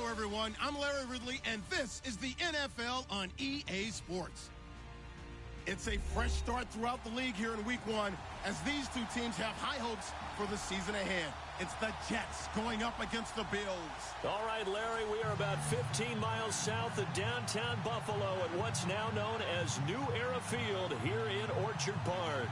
Hello, everyone. I'm Larry Ridley, and this is the NFL on EA Sports. It's a fresh start throughout the league here in Week 1 as these two teams have high hopes for the season ahead. It's the Jets going up against the Bills. All right, Larry, we are about 15 miles south of downtown Buffalo at what's now known as New Era Field here in Orchard Park.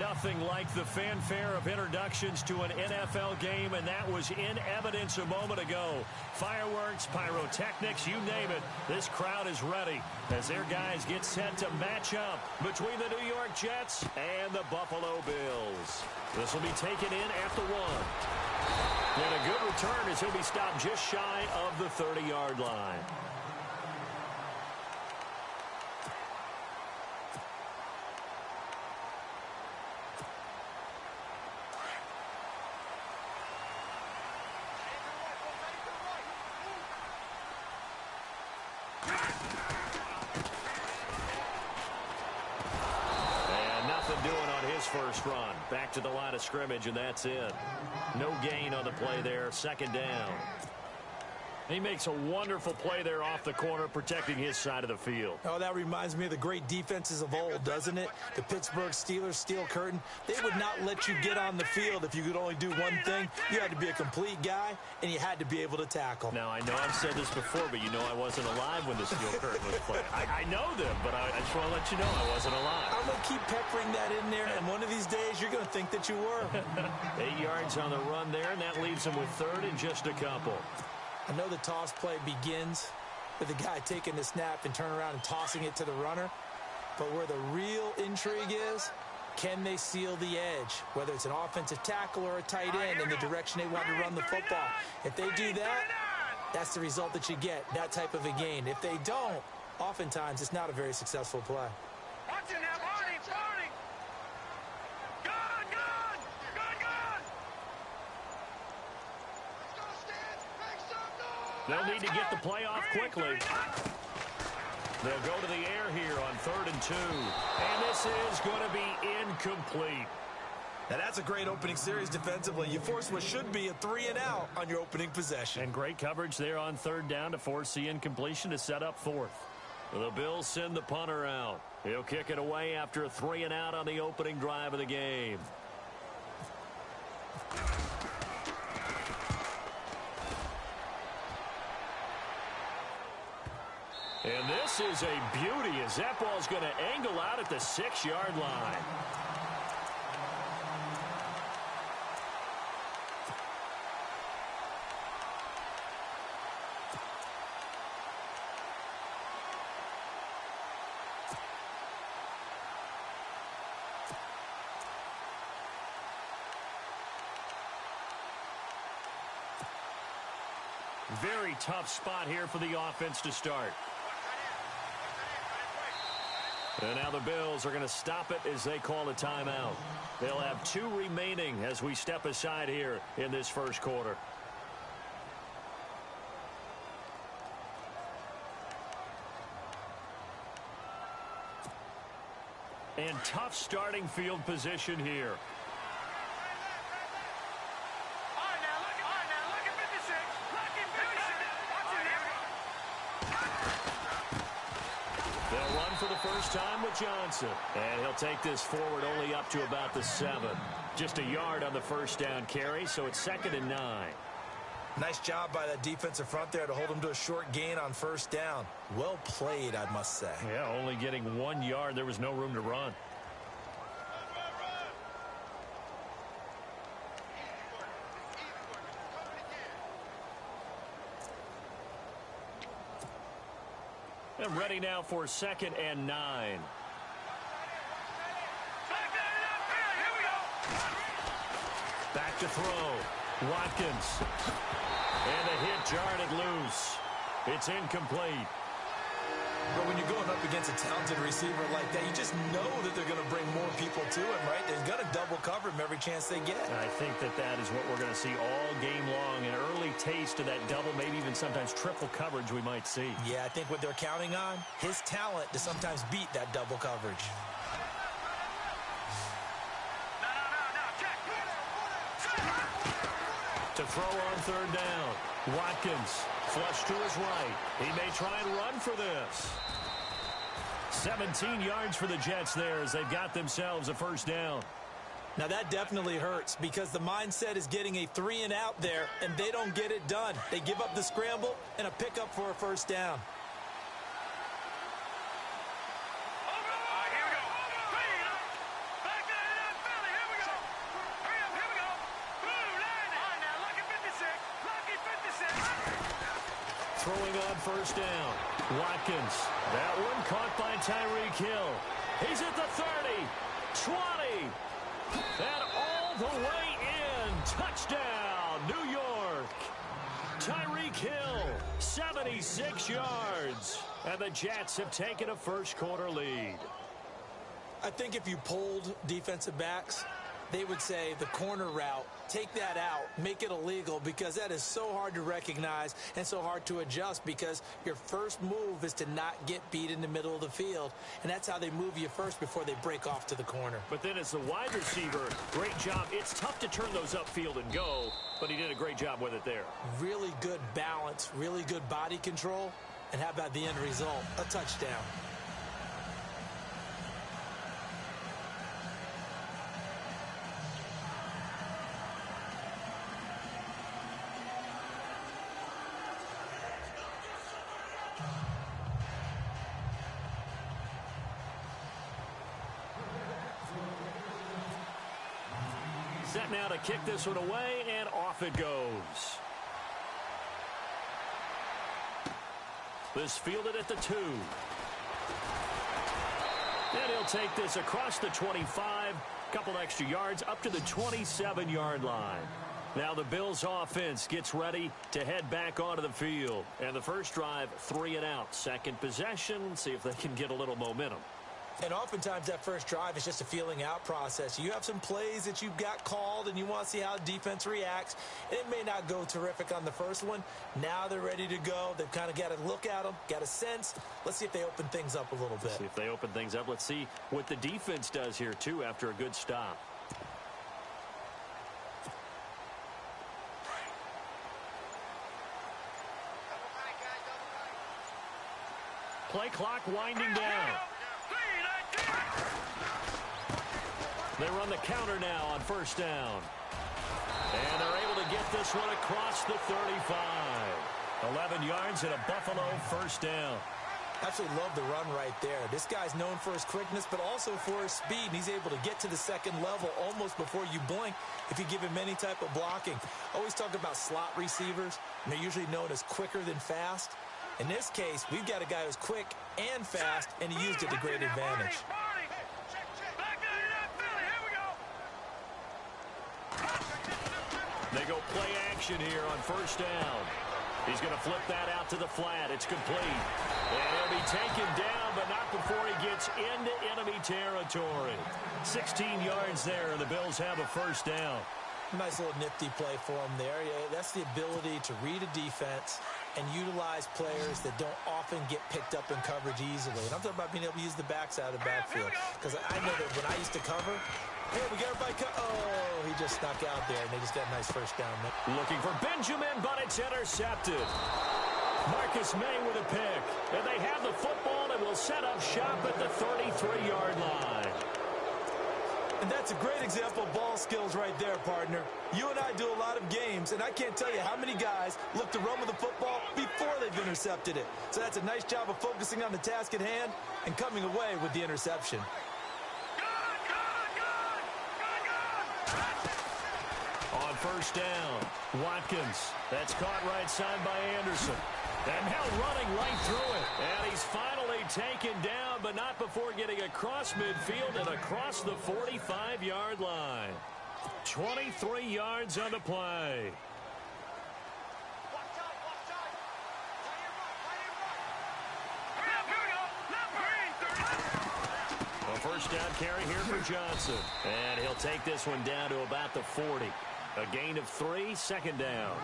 Nothing like the fanfare of introductions to an NFL game, and that was in evidence a moment ago. Fireworks, pyrotechnics, you name it. This crowd is ready as their guys get set to match up between the New York Jets and the Buffalo Bills. This will be taken in at the 1. And a good return as he'll be stopped just shy of the 30-yard line. First run back to the line of scrimmage, and that's it. No gain on the play there. Second down. He makes a wonderful play there off the corner, protecting his side of the field. Oh, that reminds me of the great defenses of old, doesn't it? The Pittsburgh Steelers, Steel Curtain. They would not let you get on the field if you could only do one thing. You had to be a complete guy, and you had to be able to tackle. Now, I know I've said this before, but you know I wasn't alive when the Steel Curtain was played. I know them, but I just want to let you know I wasn't alive. I'm going to keep peppering that in there, and one of these days you're going to think that you were. 8 yards on the run there, and that leaves him with third and just a couple. I know the toss play begins with the guy taking the snap and turning around and tossing it to the runner. But where the real intrigue is, can they seal the edge? Whether it's an offensive tackle or a tight end in the direction they want to run the football. If they do that, that's the result that you get, that type of a gain. If they don't, oftentimes it's not a very successful play. Watch it now, Barney, Barney! Good, good! Good, good! They'll need to get the play off quickly. They'll go to the air here on 3rd and 2. And this is going to be incomplete. Now, that's a great opening series defensively. You force what should be a 3-and-out on your opening possession. And great coverage there on 3rd down to force the incompletion to set up 4th. The Bills send the punter out. He'll kick it away after a 3-and-out on the opening drive of the game. And this is a beauty as that ball's going to angle out at the 6-yard line. Very tough spot here for the offense to start. And now the Bills are going to stop it as they call a timeout. They'll have 2 remaining as we step aside here in this first quarter. And tough starting field position here. They'll run for the first time with Johnson. And he'll take this forward only up to about the 7. Just a yard on the first down carry, so it's 2nd and 9. Nice job by that defensive front there to hold him to a short gain on 1st down. Well played, I must say. Yeah, only getting 1 yard. There was no room to run. And ready now for 2nd and 9. Back to throw. Watkins. And a hit jarred it loose. It's incomplete. But when you're going up against a talented receiver like that, you just know that they're going to bring more people to him, right? They're going to double cover him every chance they get. I think that is what we're going to see all game long. An early taste of that double, maybe even sometimes triple coverage we might see. Yeah, I think what they're counting on, his talent to sometimes beat that double coverage. To throw on 3rd down. Watkins, flush to his right. He may try and run for this. 17 yards for the Jets there as they've got themselves a first down. Now that definitely hurts because the mindset is getting a 3-and-out there, and they don't get it done. They give up the scramble and a pickup for a first down. Throwing on first down. Watkins. That one caught by Tyreek Hill. He's at the 30, 20, and all the way in. Touchdown, New York. Tyreek Hill, 76 yards. And the Jets have taken a first-quarter lead. I think if you polled defensive backs, they would say the corner route, take that out, make it illegal, because that is so hard to recognize and so hard to adjust because your first move is to not get beat in the middle of the field, and that's how they move you first before they break off to the corner. But then as the wide receiver, great job. It's tough to turn those upfield and go, but he did a great job with it there. Really good balance, really good body control, and how about the end result? A touchdown. Set now to kick this one away, and off it goes. This fielded at the 2. And he'll take this across the 25, couple extra yards up to the 27-yard line. Now the Bills offense gets ready to head back onto the field. And the first drive, 3-and-out. Second possession, see if they can get a little momentum. And oftentimes that first drive is just a feeling out process. You have some plays that you've got called and you want to see how defense reacts. And it may not go terrific on the first one. Now they're ready to go. They've kind of got to look at them, got a sense. Let's see if they open things up a little bit. See if they open things up. Let's see what the defense does here, too, after a good stop. Play clock winding down. They run the counter now on first down. And they're able to get this one across the 35. 11 yards and a Buffalo first down. Absolutely love the run right there. This guy's known for his quickness, but also for his speed. And he's able to get to the second level almost before you blink if you give him any type of blocking. Always talk about slot receivers, and they're usually known as quicker than fast. In this case, we've got a guy who's quick and fast, and he used it to great advantage. They go play action here on first down. He's going to flip that out to the flat. It's complete. And he'll be taken down, but not before he gets into enemy territory. 16 yards there, and the Bills have a first down. Nice little nifty play for him there. Yeah, that's the ability to read a defense and utilize players that don't often get picked up in coverage easily. And I'm talking about being able to use the backside of the backfield. Because I know that when I used to cover, hey, we got everybody oh, he just snuck out there, and they just got a nice first down. Looking for Benjamin, but it's intercepted. Marcus May with a pick. And they have the football and will set up shop at the 33-yard line. And that's a great example of ball skills right there, partner. You and I do a lot of games, and I can't tell you how many guys look to run with the football before they've intercepted it. So that's a nice job of focusing on the task at hand and coming away with the interception. On first down, Watkins. That's caught right side by Anderson. And now running right through it. And he's finally taken down, but not before getting across midfield and across the 45-yard line. 23 yards on the play. A first down carry here for Johnson. And he'll take this one down to about the 40. A gain of 3, second down.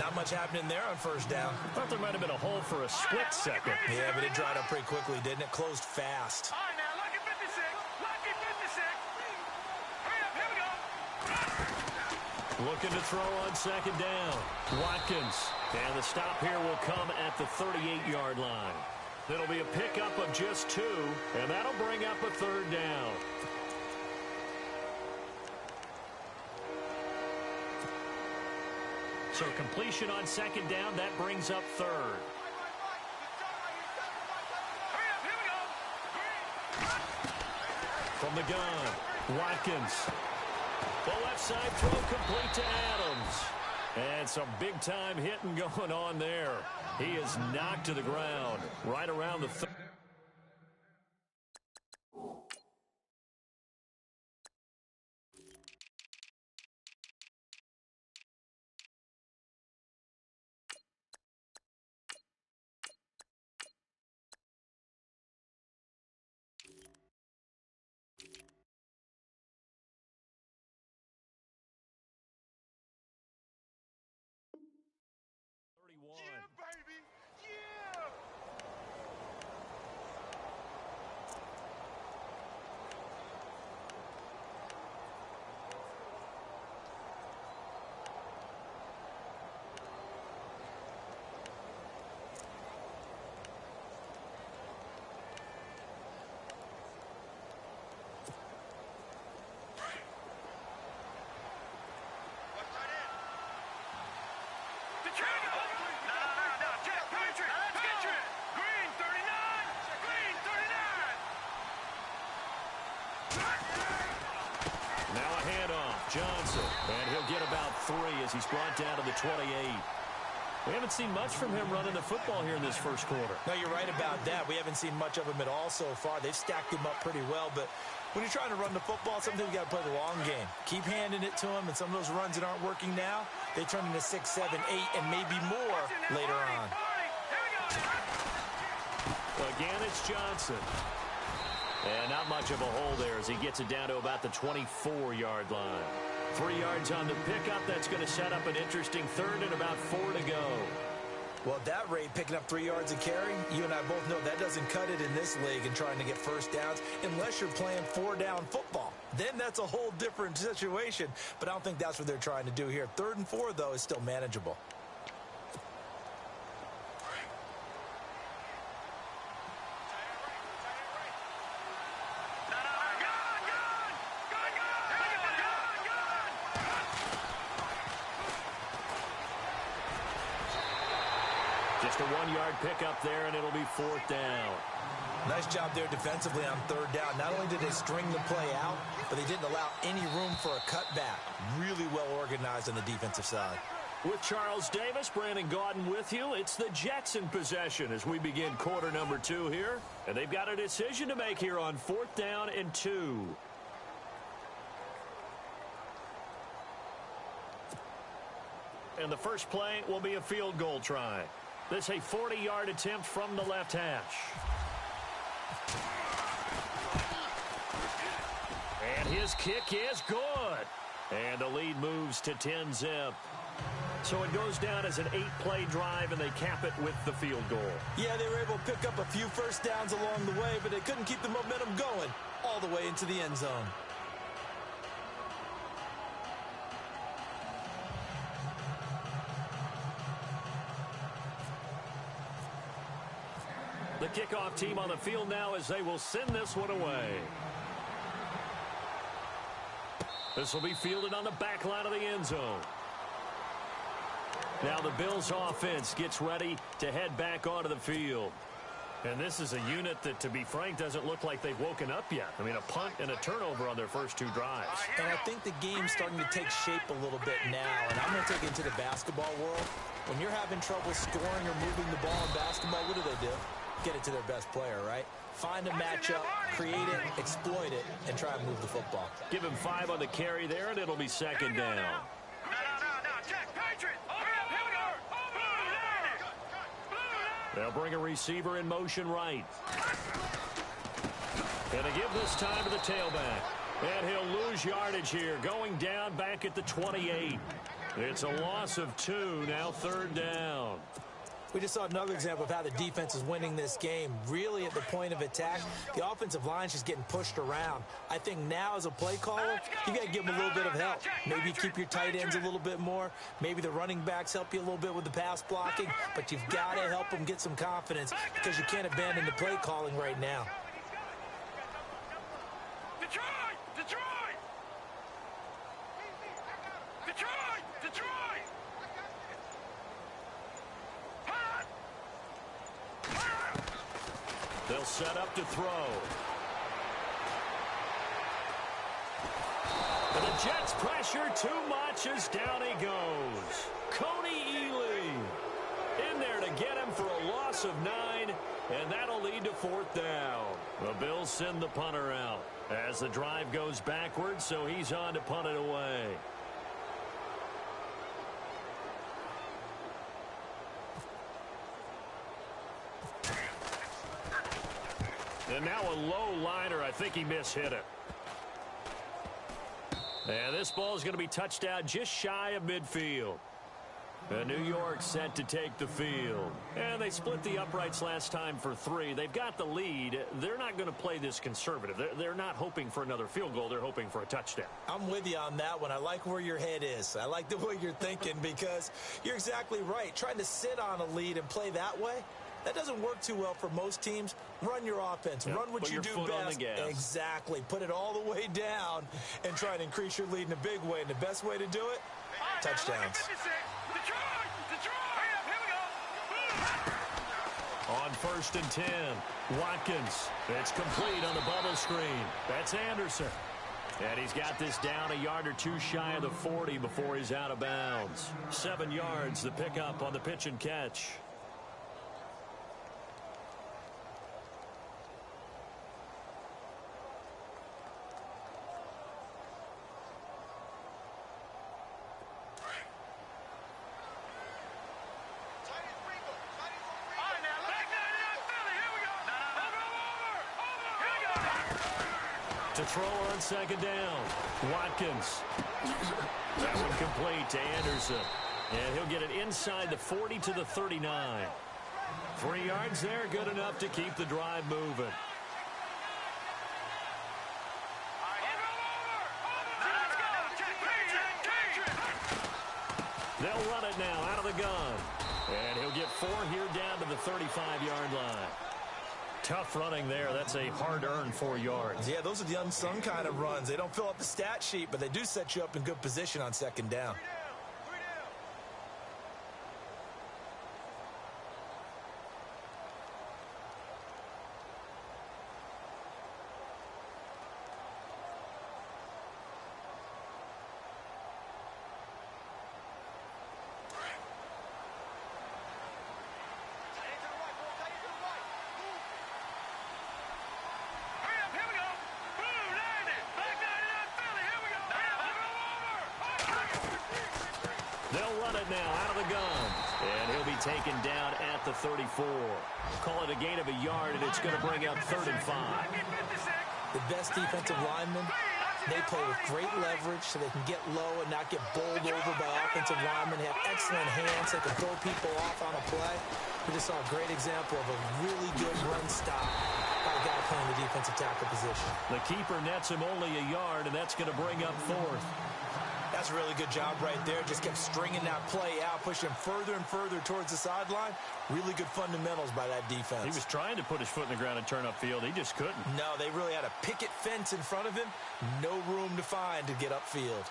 Not much happening there on first down. Thought there might have been a hole for a split second. Yeah, but it dried up pretty quickly, didn't it? Closed fast. All right, now, lucky 56. Lucky 56. Hurry up, here we go. Looking to throw on second down. Watkins. And the stop here will come at the 38-yard line. It'll be a pickup of just 2, and that'll bring up a third down. So completion on second down, that brings up third. From the gun, Watkins. The left side throw complete to Adams. And some big-time hitting going on there. He is knocked to the ground right around the 30. Yeah, baby! Yeah! What's that in? The trigger! No, Jack Patrick! Patrick! Green 39! Green 39! Now a handoff. Johnson. And he'll get about 3 as he's brought down to the 28. We haven't seen much from him running the football here in this first quarter. No, you're right about that. We haven't seen much of him at all so far. They've stacked him up pretty well, but when you're trying to run the football, sometimes you got to play the long game. Keep handing it to him, and some of those runs that aren't working now, they turn into 6, 7, 8, and maybe more later on. Again, it's Johnson. And not much of a hole there as he gets it down to about the 24-yard line. 3 yards on the pickup. That's going to set up an interesting third and about 4 to go. Well, at that rate, picking up 3 yards a carry, you and I both know that doesn't cut it in this league and trying to get first downs unless you're playing 4-down football. Then that's a whole different situation, but I don't think that's what they're trying to do here. 3rd and 4, though, is still manageable. Just a 1-yard pickup there, and it'll be 4th down. Nice job there defensively on 3rd down. Not only did they string the play out, but they didn't allow any room for a cutback. Really well organized on the defensive side. With Charles Davis, Brandon Gaudin with you. It's the Jets in possession as we begin quarter number 2 here. And they've got a decision to make here on 4th down and 2. And the first play will be a field goal try. This a 40-yard attempt from the left hash. And his kick is good. And the lead moves to 10-zip. So it goes down as an 8-play drive, and they cap it with the field goal. Yeah, they were able to pick up a few first downs along the way, but they couldn't keep the momentum going all the way into the end zone. The kickoff team on the field now as they will send this one away. This will be fielded on the back line of the end zone. Now the Bills offense gets ready to head back onto the field. And this is a unit that, to be frank, doesn't look like they've woken up yet. I mean, a punt and a turnover on their first 2 drives. And I think the game's starting to take shape a little bit now. And I'm going to take it into the basketball world. When you're having trouble scoring or moving the ball in basketball, what do? Get it to their best player, right? Find a matchup, create it, exploit it, and try and move the football. Give him 5 on the carry there, and it'll be second down. No, Jack Patrick! They'll bring a receiver in motion right. And they give this time to the tailback. And he'll lose yardage here, going down back at the 28. It's a loss of 2, now 3rd down. We just saw another example of how the defense is winning this game. Really at the point of attack, the offensive line's just getting pushed around. I think now as a play caller, you got to give them a little bit of help. Maybe you keep your tight ends a little bit more. Maybe the running backs help you a little bit with the pass blocking. But you've got to help them get some confidence because you can't abandon the play calling right now. Detroit! Detroit! Detroit! Detroit! They'll set up to throw. And the Jets pressure too much as down he goes. Coney Ely in there to get him for a loss of 9, and that'll lead to 4th down. The Bills send the punter out as the drive goes backwards, so he's on to punt it away. And now a low liner. I think he mishit it. And this ball is going to be touched out just shy of midfield. And New York set to take the field. And they split the uprights last time for 3. They've got the lead. They're not going to play this conservative. They're not hoping for another field goal. They're hoping for a touchdown. I'm with you on that one. I like where your head is. I like the way you're thinking because you're exactly right. Trying to sit on a lead and play that way, that doesn't work too well for most teams. Run your offense. Run what you do best. Exactly. Put it all the way down and try and increase your lead in a big way. And the best way to do it, touchdowns. On 1st and 10, Watkins. It's complete on the bubble screen. That's Anderson. And he's got this down a yard or 2 shy of the 40 before he's out of bounds. 7 yards, the pickup on the pitch and catch. To throw on 2nd down. Watkins. That one complete to Anderson. And he'll get it inside the 40 to the 39. 3 yards there, good enough to keep the drive moving. They'll run it now out of the gun. And he'll get 4 here down to the 35-yard line. Tough running there. That's a hard-earned 4 yards. Yeah, those are the unsung kind of runs. They don't fill up the stat sheet, but they do set you up in good position on 2nd down. They'll run it now out of the gun. And he'll be taken down at the 34. Call it a gain of a yard, and it's going to bring up 3rd and 5. The best defensive linemen, they play with great leverage so they can get low and not get bowled over by offensive linemen. They have excellent hands. They can throw people off on a play. We just saw a great example of a really good run stop by a guy playing the defensive tackle position. The keeper nets him only a yard, and that's going to bring up 4th. That's a really good job right there. Just kept stringing that play out, pushing him further and further towards the sideline. Really good fundamentals by that defense. He was trying to put his foot in the ground and turn upfield. He just couldn't. No, they really had a picket fence in front of him. No room to find to get upfield.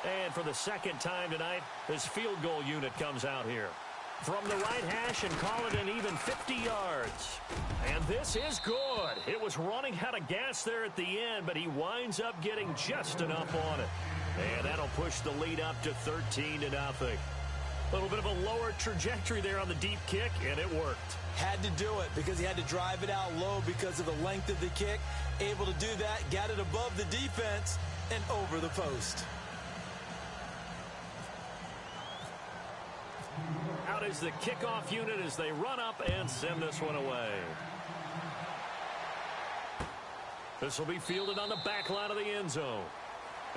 And for the 2nd time tonight, this field goal unit comes out here. From the right hash and call it an even 50 yards. And this is good. It was running out of gas there at the end, but he winds up getting just enough on it. And that'll push the lead up to 13-0. A little bit of a lower trajectory there on the deep kick, and it worked. Had to do it because he had to drive it out low because of the length of the kick. Able to do that, got it above the defense and over the post. Out is the kickoff unit as they run up and send this one away. This will be fielded on the back line of the end zone.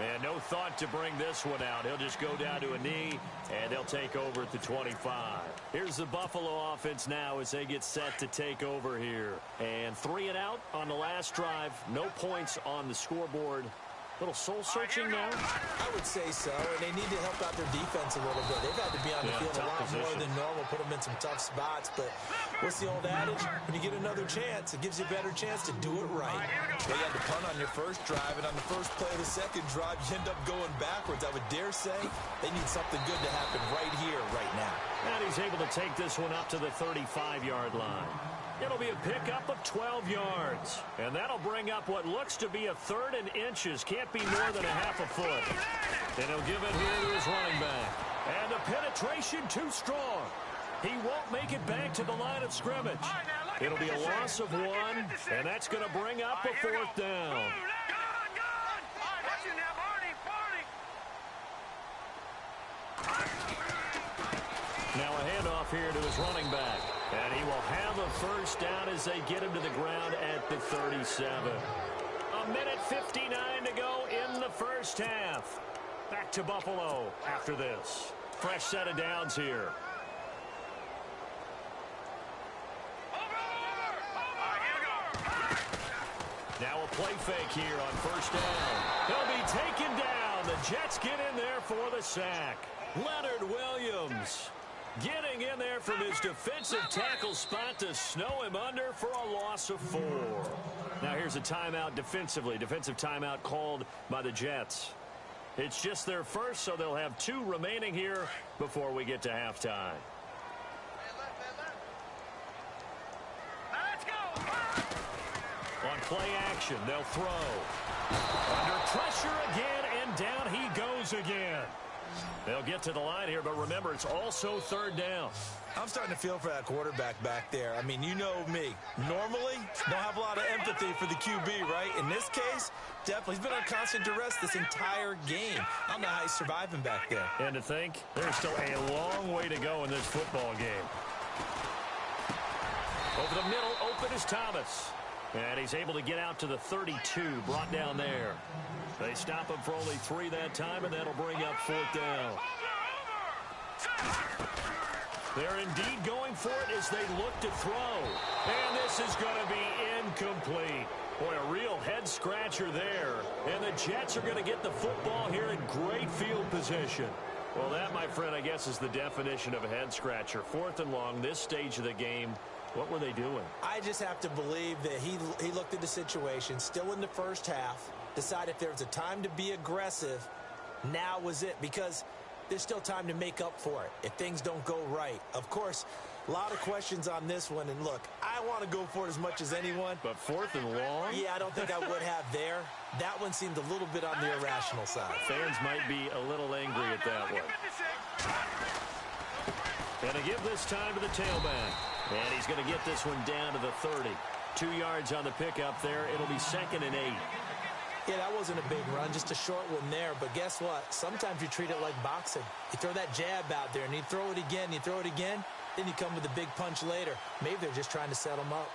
And no thought to bring this one out. He'll just go down to a knee, and they'll take over at the 25. Here's the Buffalo offense now as they get set to take over here. And 3 and out on the last drive. No points on the scoreboard. Little soul-searching now? I would say so, and they need to help out their defense a little bit. They've had to be on the field a lot more than normal, put them in some tough spots. But what's the old adage? When you get another chance, it gives you a better chance to do it right. They had to punt on your first drive, and on the first play of the second drive, you end up going backwards. I would dare say they need something good to happen right here, right now. And he's able to take this one up to the 35-yard line. It'll be a pickup of 12 yards. And that'll bring up what looks to be a 3rd and inches. Can't be more than a half a foot. And he'll give it here to his running back. And the penetration too strong. He won't make it back to the line of scrimmage. It'll be a loss of 1, and that's going to bring up a 4th down. Now a handoff here to his running back. And he will have a first down as they get him to the ground at the 37. A minute 59 to go in the first half. Back to Buffalo after this. Fresh set of downs here. Now a play fake here on first down. He'll be taken down. The Jets get in there for the sack. Leonard Williams getting in there from his defensive tackle spot to snow him under for a loss of 4. Now here's a timeout defensively. Defensive timeout called by the Jets. It's just their first, so they'll have 2 remaining here before we get to halftime. On play action, they'll throw. Under pressure again, and down he goes again. They'll get to the line here, but remember, it's also 3rd down. I'm starting to feel for that quarterback back there. I mean, you know me. Normally, don't have a lot of empathy for the QB, right? In this case, definitely. He's been on constant duress this entire game. I don't know how he's surviving back there. And to think, there's still a long way to go in this football game. Over the middle, open is Thomas. And he's able to get out to the 32, brought down there. They stop him for only 3 that time, and that'll bring up 4th down. They're indeed going for it as they look to throw. And this is going to be incomplete. Boy, a real head-scratcher there. And the Jets are going to get the football here in great field position. Well, that, my friend, I guess is the definition of a head-scratcher. 4th and long, this stage of the game. What were they doing? I just have to believe that he looked at the situation, still in the first half, decided if there was a time to be aggressive, now was it, because there's still time to make up for it if things don't go right. Of course, a lot of questions on this one, and look, I want to go for it as much as anyone. But 4th and long? Yeah, I don't think I would have there. That one seemed a little bit on the irrational side. Fans might be a little angry at that one. And to give this time to the tailback. And he's going to get this one down to the 30. 2 yards on the pickup there. It'll be 2nd and 8. Yeah, that wasn't a big run, just a short one there. But guess what? Sometimes you treat it like boxing. You throw that jab out there, and you throw it again, you throw it again, then you come with a big punch later. Maybe they're just trying to set them up.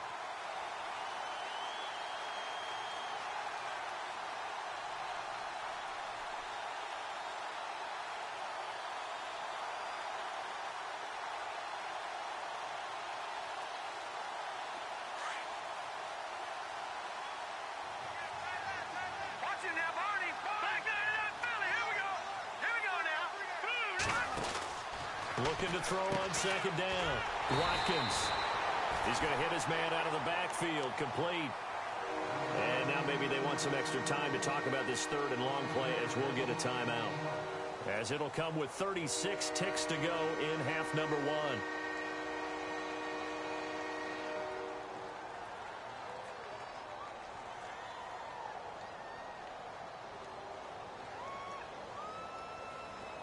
Looking to throw on 2nd down. Watkins. He's going to hit his man out of the backfield. Complete. And now maybe they want some extra time to talk about this 3rd and long play as we'll get a timeout. As it'll come with 36 ticks to go in half number 1.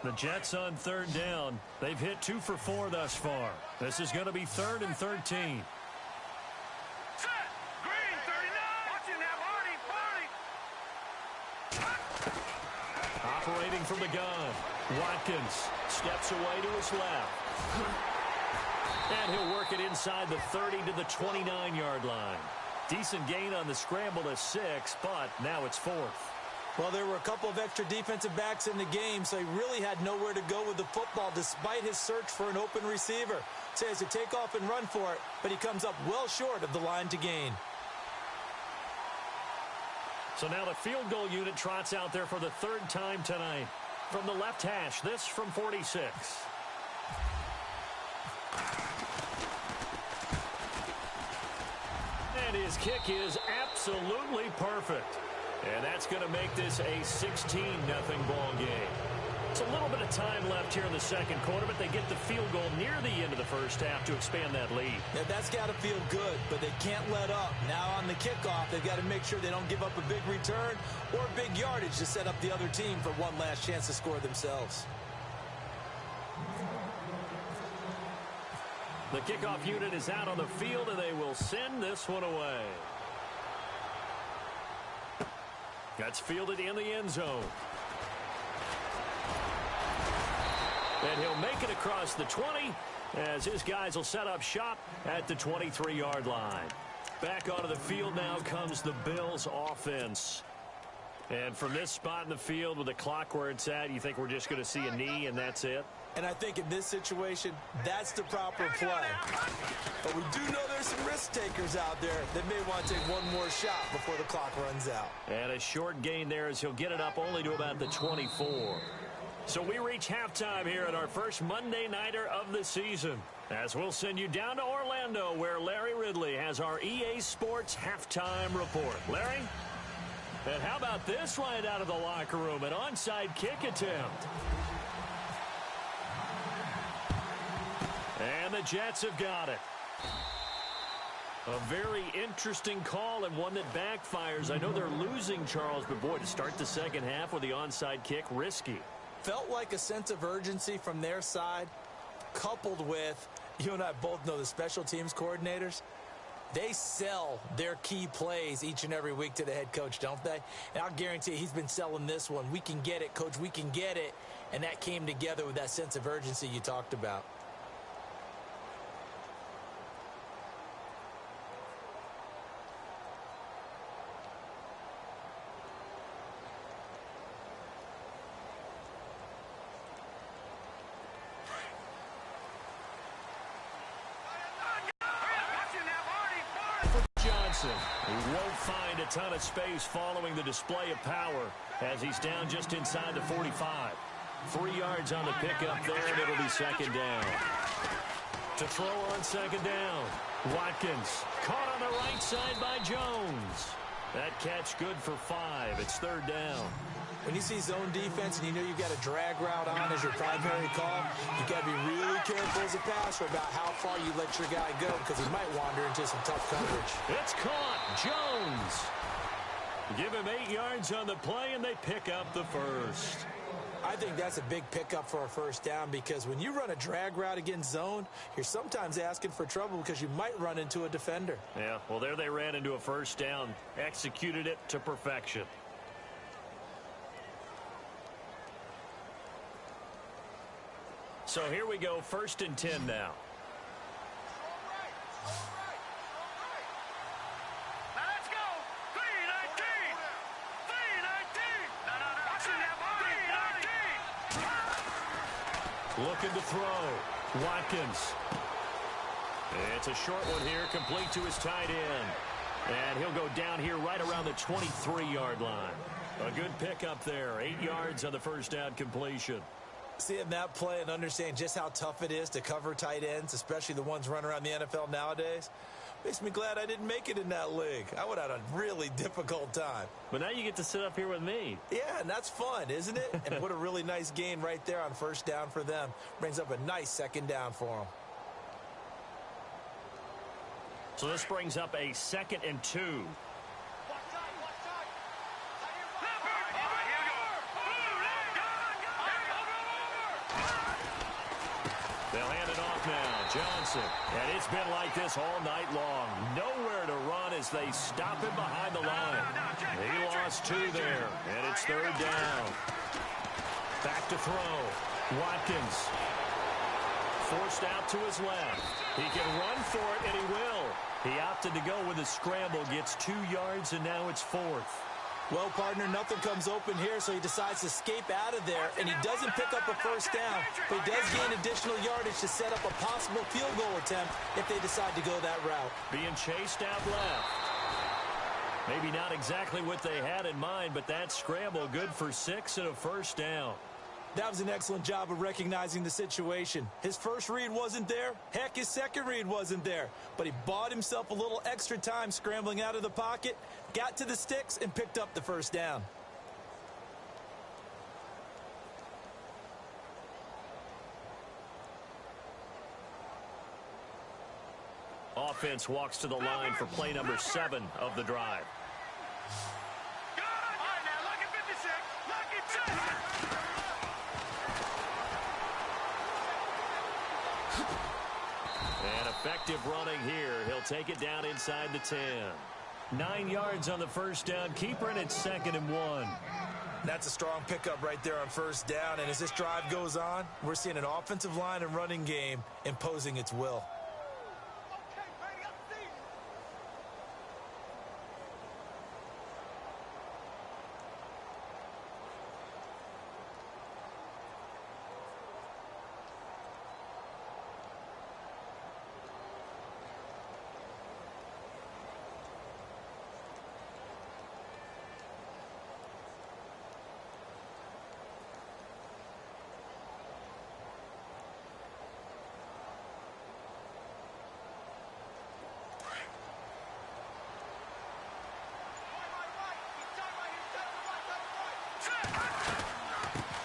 The Jets on 3rd down. They've hit 2 for 4 thus far. This is going to be 3rd and 13. Set. Green, 39. Watching that, Marty. Operating from the gun. Watkins steps away to his left. And he'll work it inside the 30 to the 29-yard line. Decent gain on the scramble to 6, but now it's 4th. Well, there were a couple of extra defensive backs in the game, so he really had nowhere to go with the football despite his search for an open receiver. So he has to take off and run for it, but he comes up well short of the line to gain. So now the field goal unit trots out there for the third time tonight. From the left hash, this from 46. And his kick is absolutely perfect. And that's going to make this a 16-0 ball game. It's a little bit of time left here in the second quarter, but they get the field goal near the end of the first half to expand that lead. Yeah, that's got to feel good, but they can't let up. Now on the kickoff, they've got to make sure they don't give up a big return or big yardage to set up the other team for one last chance to score themselves. The kickoff unit is out on the field, and they will send this one away. That's fielded in the end zone. And he'll make it across the 20 as his guys will set up shop at the 23-yard line. Back onto the field now comes the Bills offense. And from this spot in the field with the clock where it's at, you think we're just going to see a knee and that's it? And I think in this situation, that's the proper play. But we do know there's some risk takers out there that may want to take one more shot before the clock runs out. And a short gain there as he'll get it up only to about the 24. So we reach halftime here at our first Monday Nighter of the season, as we'll send you down to Orlando where Larry Ridley has our EA Sports halftime report. Larry? And how about this right out of the locker room? An onside kick attempt. And the Jets have got it. A very interesting call and one that backfires. I know they're losing, Charles, but boy, to start the second half with the onside kick, risky. Felt like a sense of urgency from their side, coupled with, you and I both know the special teams coordinators, they sell their key plays each and every week to the head coach, don't they? And I'll guarantee he's been selling this one. We can get it, coach, we can get it. And that came together with that sense of urgency you talked about. He won't find a ton of space following the display of power as he's down just inside the 45. 3 yards on the pickup there, and it'll be second down. To throw on second down, Watkins caught on the right side by Jones. That catch good for 5. It's third down. When you see zone defense and you know you've got a drag route on as your primary call, you've got to be really careful as a passer about how far you let your guy go because he might wander into some tough coverage. It's caught. Jones. Give him 8 yards on the play, and they pick up the first. I think that's a big pickup for a first down because when you run a drag route against zone, you're sometimes asking for trouble because you might run into a defender. Yeah, well, there they ran into a first down, executed it to perfection. So here we go, 1st and 10 now. Now let's go. 319. 319. No. Watching that body. 319. Looking to throw. Watkins. It's a short one here, complete to his tight end. And he'll go down here right around the 23-yard line. A good pickup there. 8 yards on the first down completion. Seeing that play and understanding just how tough it is to cover tight ends, especially the ones running around the NFL nowadays, makes me glad I didn't make it in that league. I would have had a really difficult time. But now you get to sit up here with me. Yeah, and that's fun, isn't it? And what a really nice gain right there on first down for them. Brings up a nice second down for them. So this brings up a 2nd and 2. They'll hand it off now. Johnson. And it's been like this all night long. Nowhere to run as they stop him behind the line. He lost 2 there. And it's third down. Back to throw. Watkins. Forced out to his left. He can run for it, and he will. He opted to go with a scramble. Gets 2 yards, and now it's 4th. Well, partner, nothing comes open here, so he decides to escape out of there, and he doesn't pick up a first down, but he does gain additional yardage to set up a possible field goal attempt if they decide to go that route. Being chased out left. Maybe not exactly what they had in mind, but that scramble good for 6 and a first down. That was an excellent job of recognizing the situation. His first read wasn't there. Heck, his second read wasn't there. But he bought himself a little extra time scrambling out of the pocket, got to the sticks, and picked up the first down. Offense walks to the line for play number 7 of the drive. Good. All right, now, look at 56. Look at 6. And effective running here. He'll take it down inside the 10. 9 yards on the first down. Keeper, and it's 2nd and 1. That's a strong pickup right there on first down. And as this drive goes on, we're seeing an offensive line and running game imposing its will.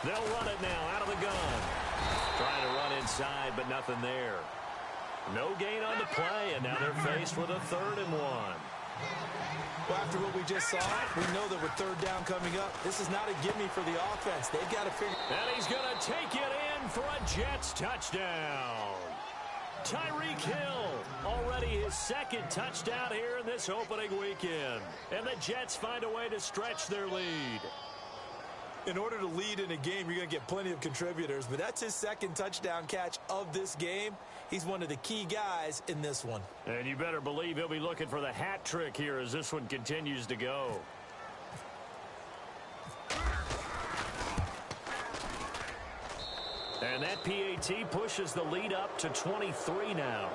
They'll run it now out of the gun. Trying to run inside, but nothing there. No gain on the play, and now they're faced with a 3rd and 1. Well, after what we just saw, we know that with 3rd down coming up, this is not a gimme for the offense. They've got to figure... And he's going to take it in for a Jets touchdown. Tyreek Hill, already his 2nd touchdown here in this opening weekend. And the Jets find a way to stretch their lead. In order to lead in a game, you're going to get plenty of contributors, but that's his 2nd touchdown catch of this game. He's one of the key guys in this one. And you better believe he'll be looking for the hat trick here as this one continues to go. And that PAT pushes the lead up to 23 now.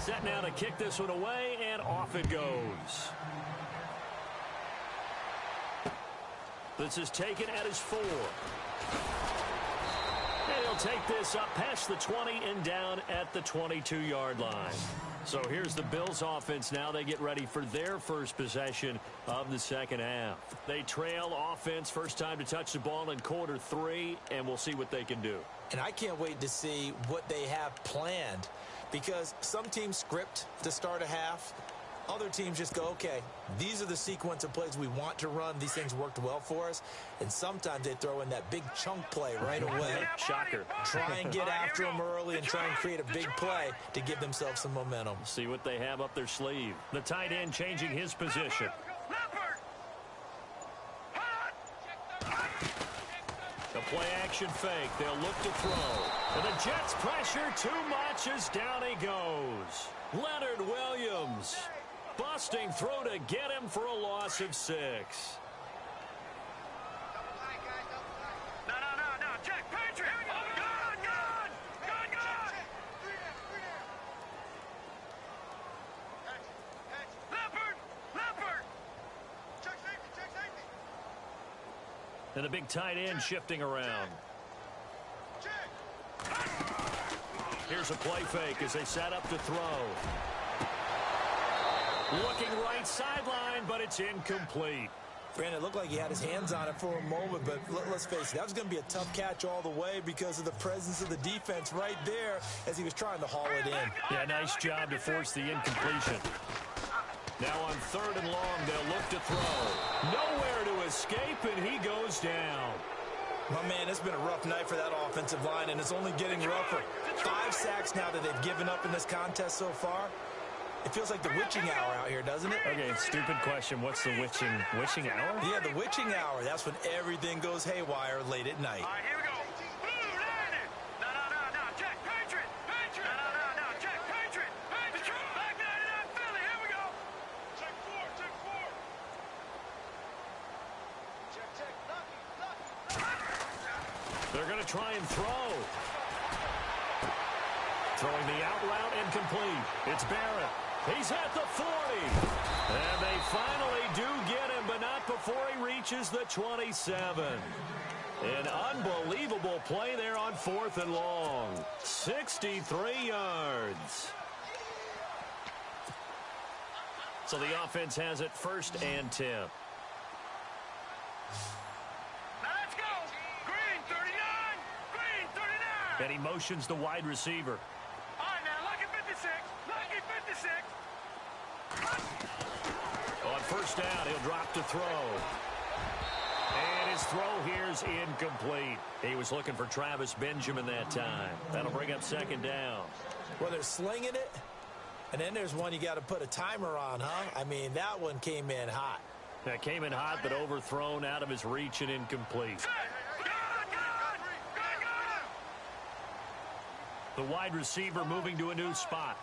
Set now to kick this one away, and off it goes. This is taken at his 4. And he'll take this up past the 20 and down at the 22-yard line. So here's the Bills offense now. They get ready for their first possession of the second half. They trail offense, first time to touch the ball in quarter 3, and we'll see what they can do. And I can't wait to see what they have planned, because some teams script to start a half. Other teams just go, okay, these are the sequence of plays we want to run. These things worked well for us. And sometimes they throw in that big chunk play right away. Shocker. Try and get after them early and try and create a big play to give themselves some momentum. See what they have up their sleeve. The tight end changing his position. The play action fake. They'll look to throw. And the Jets pressure too much as down he goes. Leonard Williams busting through to get him for a loss of 6. No. Check, Patriot. Good. Leopard. Check safety. And the big tight end shifting around. Here's a play fake as they set up to throw. Looking right sideline, but it's incomplete. Brandon, it looked like he had his hands on it for a moment, but let's face it, that was going to be a tough catch all the way because of the presence of the defense right there as he was trying to haul it in. Yeah, nice job to force the incompletion. Now on 3rd and long, they'll look to throw. Nowhere to escape, and he goes down. My man, it's been a rough night for that offensive line, and it's only getting rougher. 5 sacks now that they've given up in this contest so far. It feels like the witching hour out here, doesn't it? Okay, stupid question. What's the witching hour? Yeah, the witching hour. That's when everything goes haywire late at night. All right, here we go. Blue, landed. No, Jack, Patriot. No, Jack, Patriot. Back 99, Philly. Here we go. Check 4. Check. Lucky. They're going to try and throw. Throwing the out route incomplete. It's Barrett. He's at the 40. And they finally do get him, but not before he reaches the 27. An unbelievable play there on 4th and long. 63 yards. So the offense has it 1st and 10. Now let's go. Green 39. Green 39. And he motions the wide receiver. All right, now, Lucky 56. Lucky 56. On 1st down, he'll drop to throw. And his throw here's incomplete. He was looking for Travis Benjamin that time. That'll bring up 2nd down. Well, they're slinging it, and then there's one you got to put a timer on, huh? I mean, that one came in hot. That came in hot, but overthrown out of his reach and incomplete. The wide receiver moving to a new spot.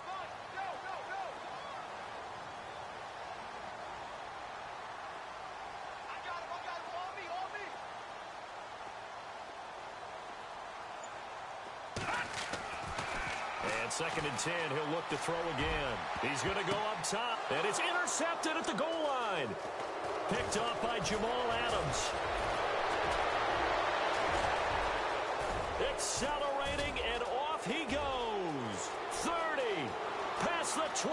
And 2nd and 10, he'll look to throw again. He's going to go up top, and it's intercepted at the goal line. Picked off by Jamal Adams. Accelerating, and off he goes. 30, past the 20.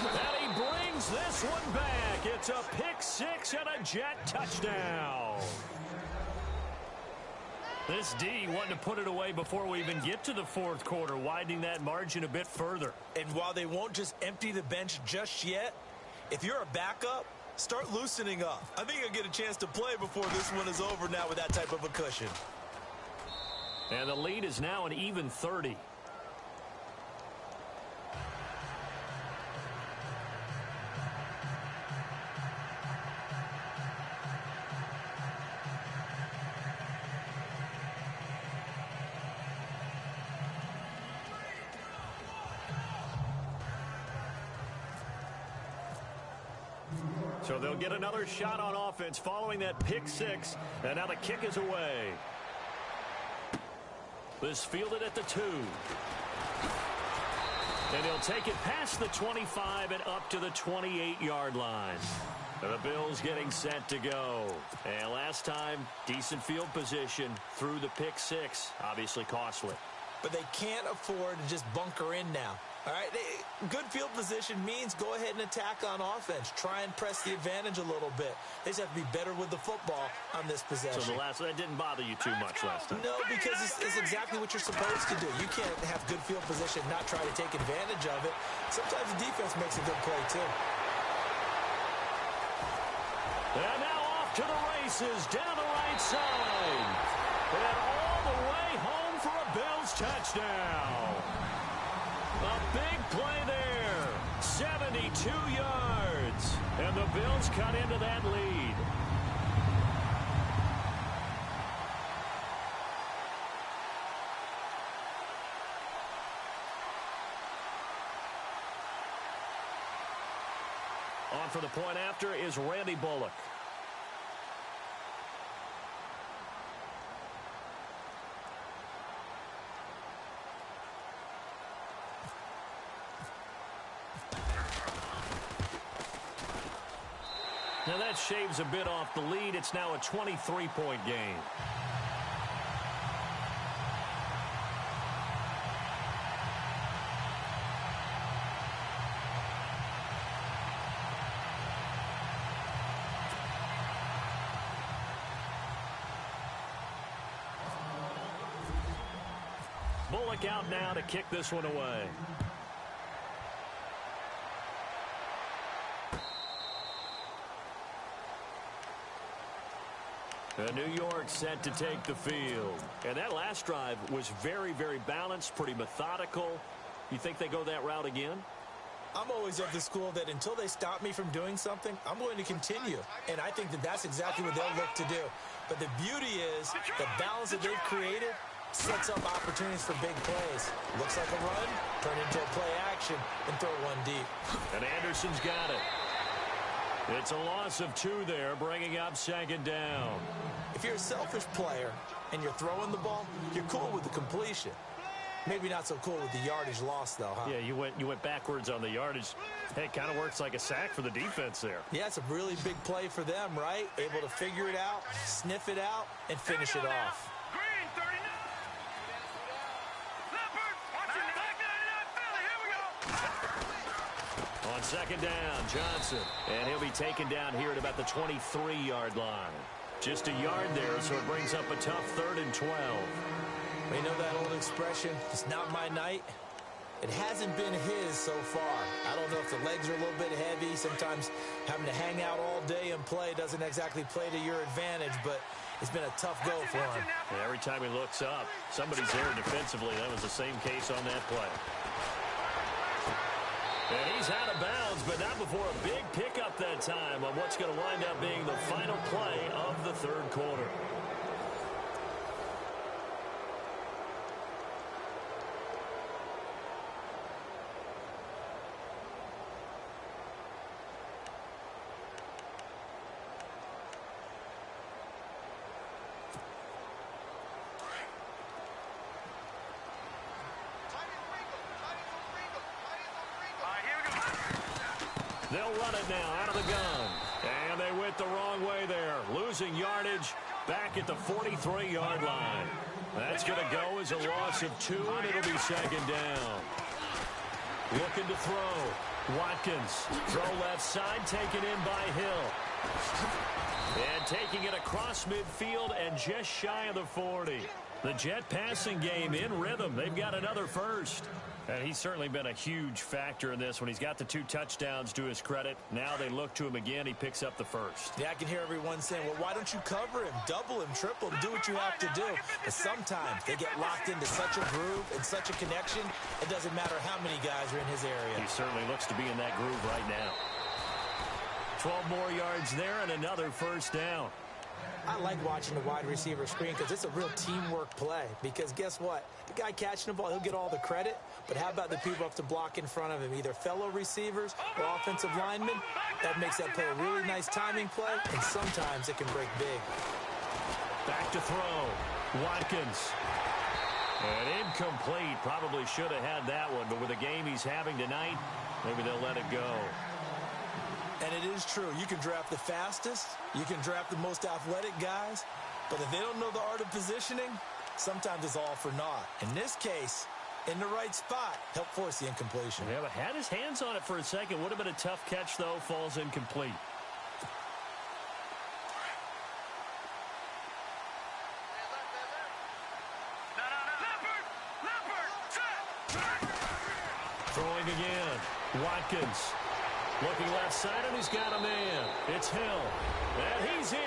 And he brings this one back. It's a pick 6 and a Jet touchdown. This D wanting to put it away before we even get to the 4th quarter, widening that margin a bit further. And while they won't just empty the bench just yet, if you're a backup, start loosening up. I think you'll get a chance to play before this one is over now with that type of a cushion. And the lead is now an even 30. So they'll get another shot on offense following that pick 6. And now the kick is away. This fielded at the 2. And he'll take it past the 25 and up to the 28-yard line. And the Bills getting set to go. And last time, decent field position through the pick 6. Obviously costly. But they can't afford to just bunker in now. All right, good field position means go ahead and attack on offense. Try and press the advantage a little bit. They just have to be better with the football on this possession. So that didn't bother you too much last time? No, because it's exactly what you're supposed to do. You can't have good field position and not try to take advantage of it. Sometimes the defense makes a good play, too. And now off to the races, down the right side. And all the way home for a Bills touchdown. A big play there. 72 yards. And the Bills cut into that lead. On for the point after is Randy Bullock. Now that shaves a bit off the lead. It's now a 23-point game. Bullock out now to kick this one away. New York set to take the field. And that last drive was very, very balanced, pretty methodical. You think they go that route again? I'm always of the school that until they stop me from doing something, I'm going to continue. And I think that that's exactly what they'll look to do. But the beauty is the balance that they've created sets up opportunities for big plays. Looks like a run, turn into a play action, and throw one deep. And Anderson's got it. It's a loss of 2 there, bringing up 2nd down. If you're a selfish player and you're throwing the ball, you're cool with the completion. Maybe not so cool with the yardage loss, though, huh? Yeah, you went backwards on the yardage. Hey, it kind of works like a sack for the defense there. Yeah, it's a really big play for them, right? Able to figure it out, sniff it out, and finish it off. Green, 39. Leopard, watching back 99 Philly. Here we go. On 2nd down, Johnson. And he'll be taken down here at about the 23-yard line. Just a yard there, so it brings up a tough 3rd and 12. You know that old expression, it's not my night? It hasn't been his so far. I don't know if the legs are a little bit heavy. Sometimes having to hang out all day and play doesn't exactly play to your advantage, but it's been a tough go for him. Yeah, every time he looks up, somebody's there defensively. That was the same case on that play. And he's out of bounds, but not before a big pickup that time on what's going to wind up being the final play of the 3rd quarter. They'll run it now out of the gun. And they went the wrong way there. Losing yardage back at the 43-yard line. That's going to go as a loss of 2, and it'll be 2nd down. Looking to throw. Watkins. Throw left side, taken in by Hill. And taking it across midfield and just shy of the 40. The Jet passing game in rhythm. They've got another first. And he's certainly been a huge factor in this when he's got the 2 touchdowns to his credit. Now they look to him again. He picks up the first. Yeah, I can hear everyone saying, well, why don't you cover him, double him, triple him, do what you have to do. But sometimes they get locked into such a groove and such a connection, it doesn't matter how many guys are in his area. He certainly looks to be in that groove right now. 12 more yards there and another first down. I like watching the wide receiver screen because it's a real teamwork play. Because guess what? The guy catching the ball, he'll get all the credit. But how about the people up to block in front of him? Either fellow receivers or offensive linemen. That makes that play a really nice timing play. And sometimes it can break big. Back to throw. Watkins. And incomplete. Probably should have had that one. But with the game he's having tonight, maybe they'll let it go. And it is true. You can draft the fastest. You can draft the most athletic guys. But if they don't know the art of positioning, sometimes it's all for naught. In this case, in the right spot, help force the incompletion. Yeah, but had his hands on it for a second. Would have been a tough catch, though. Falls incomplete. Throwing again. Watkins. Looking left side, and he's got a man. It's Hill. And he's in.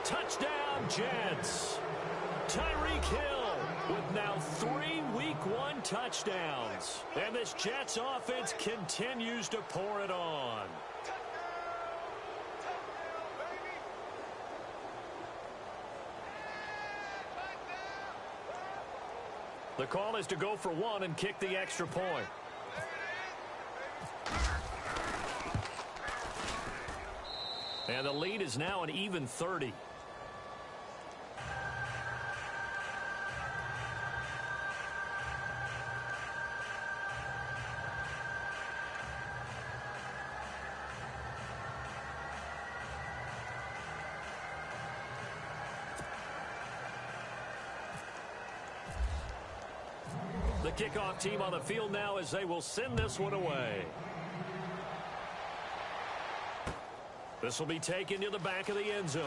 Touchdown, Jets. Tyreek Hill with now 3 Week 1 touchdowns. And this Jets offense continues to pour it on. The call is to go for 1 and kick the extra point. And the lead is now an even 30. The kickoff team on the field now as they will send this one away. This will be taken to the back of the end zone.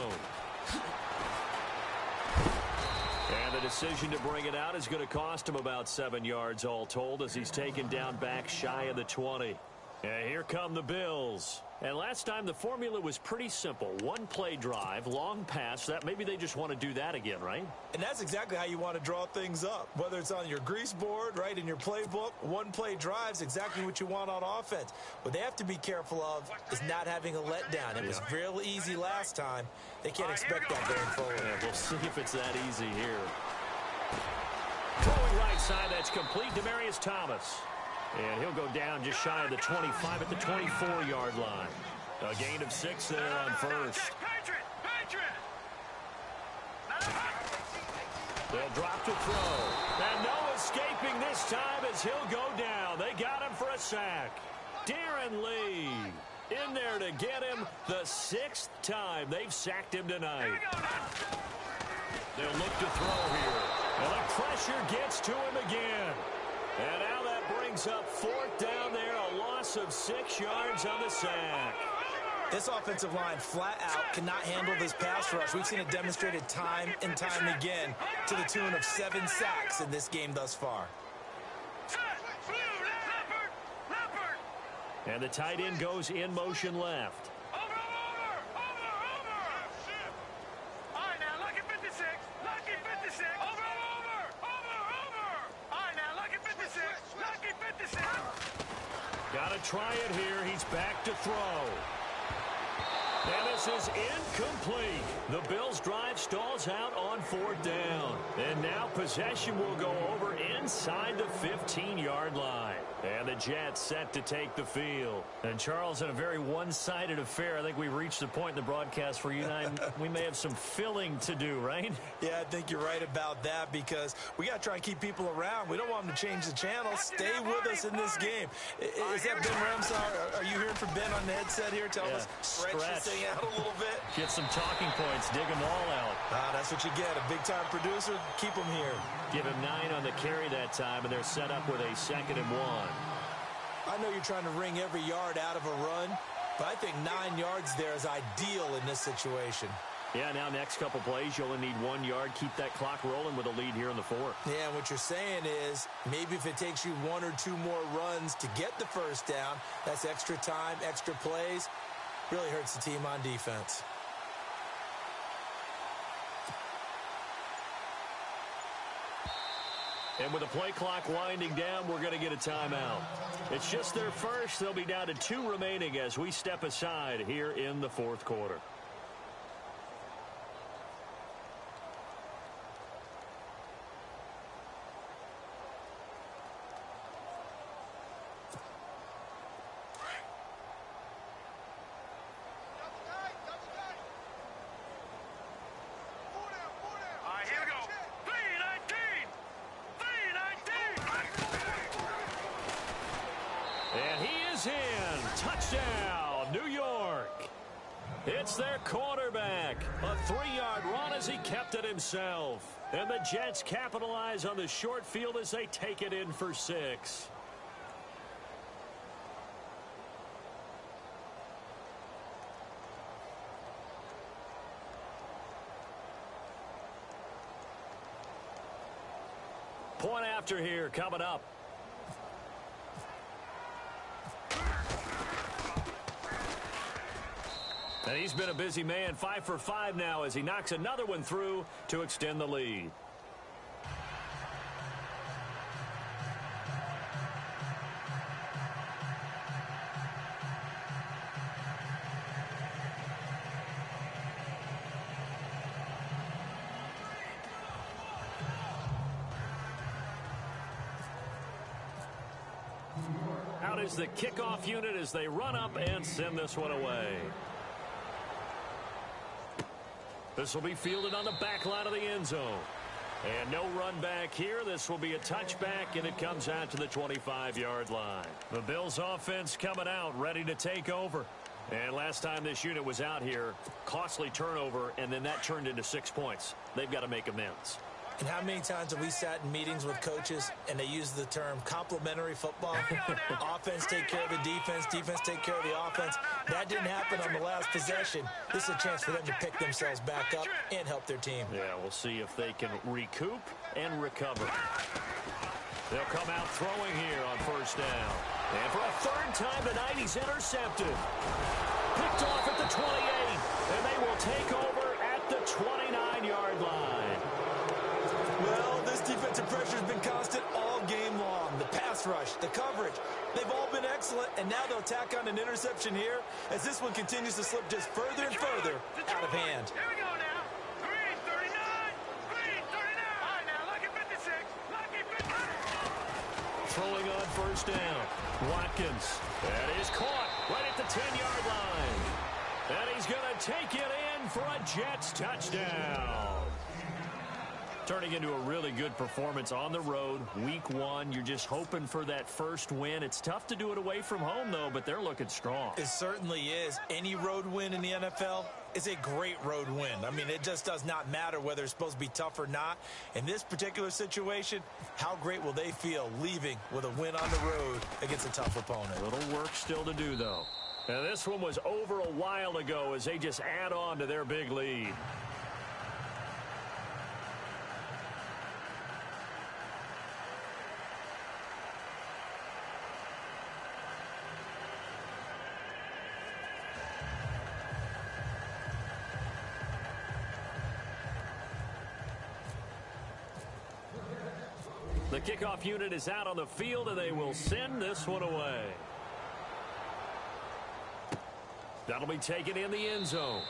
And the the decision to bring it out is going to cost him about 7 yards all told as he's taken down back shy of the 20. And here come the Bills. And last time the formula was pretty simple. One play drive, long pass. That maybe they just want to do that again, right? And that's exactly how you want to draw things up. Whether it's on your grease board, right, in your playbook, one play drive's exactly what you want on offense. What they have to be careful of is not having a letdown. It was real easy last time. They can't expect that going forward. Yeah, we'll see if it's that easy here. Throwing right side, that's complete. Demaryius Thomas. And he'll go down just shy of the 25 at the 24-yard line. A gain of 6 there on first. They'll drop to throw. And no escaping this time as he'll go down. They got him for a sack. Darren Lee in there to get him the 6th time they've sacked him tonight. They'll look to throw here. And the pressure gets to him again. And now that brings up 4th down there, a loss of 6 yards on the sack. This offensive line flat out cannot handle this pass rush. We've seen it demonstrated time and time again to the tune of 7 sacks in this game thus far. And the tight end goes in motion left. Got to try it here. He's back to throw. And this is incomplete. The Bills' drive stalls out on 4th down. And now possession will go over inside the 15-yard line. And the Jets set to take the field. And Charles, in a very one-sided affair, I think we reached the point in the broadcast where you and I, we may have some filling to do, right? Yeah, I think you're right about that because we got to try and keep people around. We don't want them to change the channel. Stay with us in this game. Is that Ben Ramsar? Are you hearing from Ben on the headset here? Tell us, stretch this thing out a little bit. Get some talking points. Dig them all out. That's what you get. A big-time producer. Keep them here. Give him 9 on the carry that time, and they're set up with a 2nd and 1. I know you're trying to wring every yard out of a run, but I think 9 yards there is ideal in this situation. Yeah, now next couple plays, you only need 1 yard. Keep that clock rolling with a lead here in the 4th. Yeah, and what you're saying is maybe if it takes you 1 or 2 more runs to get the 1st down, that's extra time, extra plays. Really hurts the team on defense. And with the play clock winding down, we're going to get a timeout. It's just their first. They'll be down to 2 remaining as we step aside here in the 4th quarter. And he is in. Touchdown, New York. It's their quarterback. A 3-yard run as he kept it himself. And the Jets capitalize on the short field as they take it in for 6. Point after here coming up. And he's been a busy man, 5 for 5 now as he knocks another one through to extend the lead. Out is the kickoff unit as they run up and send this one away. This will be fielded on the back line of the end zone. And no run back here. This will be a touchback, and it comes out to the 25-yard line. The Bills offense coming out, ready to take over. And last time this unit was out here, costly turnover, and then that turned into 6 points. They've got to make amends. And how many times have we sat in meetings with coaches and they use the term complementary football? Offense take care of the defense, defense take care of the offense. That didn't happen on the last possession. This is a chance for them to pick themselves back up and help their team. Yeah, we'll see if they can recoup and recover. They'll come out throwing here on first down. And for a third time tonight, he's intercepted. Picked off at the 28, and they will take over at the 29-yard line. Well, this defensive pressure has been constant all game long. The pass rush, the coverage, they've all been excellent, and now they'll tack on an interception here as this one continues to slip just further and further out of hand. Here we go now. Green 39. Green 39. All right, now, lucky 56. Lucky 56. Throwing on first down. Watkins. That is caught right at the 10-yard line. And he's going to take it in for a Jets touchdown. Turning into a really good performance on the road. Week 1, you're just hoping for that first win. It's tough to do it away from home, though, but they're looking strong. It certainly is. Any road win in the NFL is a great road win. I mean, it just does not matter whether it's supposed to be tough or not. In this particular situation, how great will they feel leaving with a win on the road against a tough opponent? A little work still to do, though. And this one was over a while ago as they just add on to their big lead. The kickoff unit is out on the field, and they will send this one away. That'll be taken in the end zone.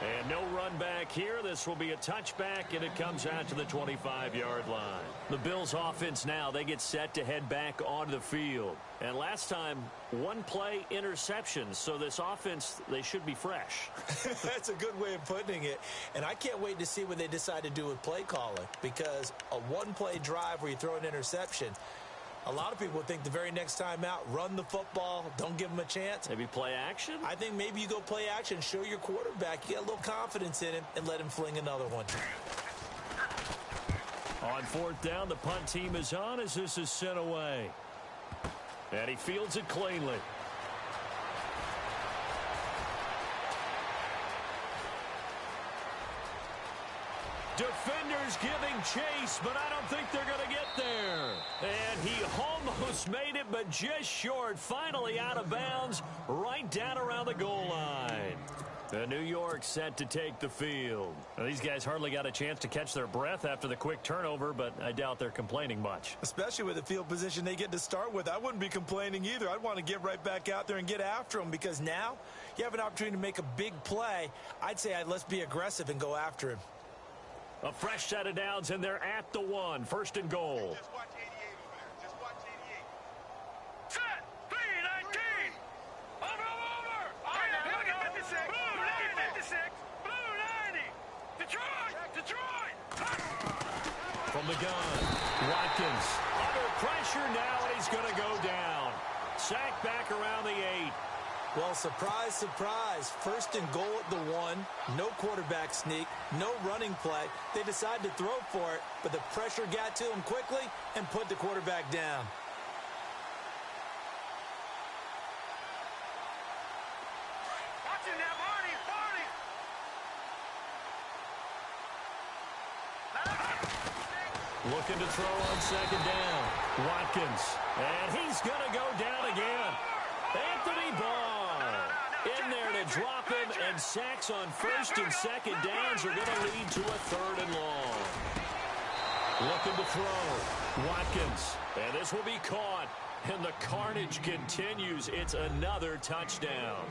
And no run back here. This will be a touchback, and it comes out to the 25-yard line. The Bills' offense now, they get set to head back onto the field. And last time, one-play interceptions. So this offense, they should be fresh. That's a good way of putting it. And I can't wait to see what they decide to do with play calling, because a one-play drive where you throw an interception, a lot of people think the very next time out, run the football, don't give them a chance. Maybe play action? I think maybe you go play action, show your quarterback, you get a little confidence in him, and let him fling another one. On fourth down, the punt team is on as this is sent away. And he fields it cleanly. Defenders giving chase, but I don't think they're going to get there. And he almost made it, but just short. Finally out of bounds, right down around the goal line. The New York set to take the field. Now, these guys hardly got a chance to catch their breath after the quick turnover, but I doubt they're complaining much. Especially with the field position they get to start with. I wouldn't be complaining either. I'd want to get right back out there and get after them, because now you have an opportunity to make a big play. I'd say let's be aggressive and go after him. A fresh set of downs, and they're at the 1. First and goal. Just watch 88 over there. Just watch 88. Set. 319. Over. All right, now, look at 56. Blue 90. 56. Blue 90. Detroit. From the gun, Watkins under pressure now, and he's going to go down. Sacked back around the 8. Well, surprise, surprise. First and goal at the 1. No quarterback sneak. No running play. They decide to throw for it, but the pressure got to him quickly and put the quarterback down. Watch it now, Barney. Looking to throw on second down. Watkins. And he's going to go down again. Anthony Barr in there to drop him, and sacks on first and second downs are going to lead to a third and long. Looking to throw. Watkins. And this will be caught. And the carnage continues. It's another touchdown.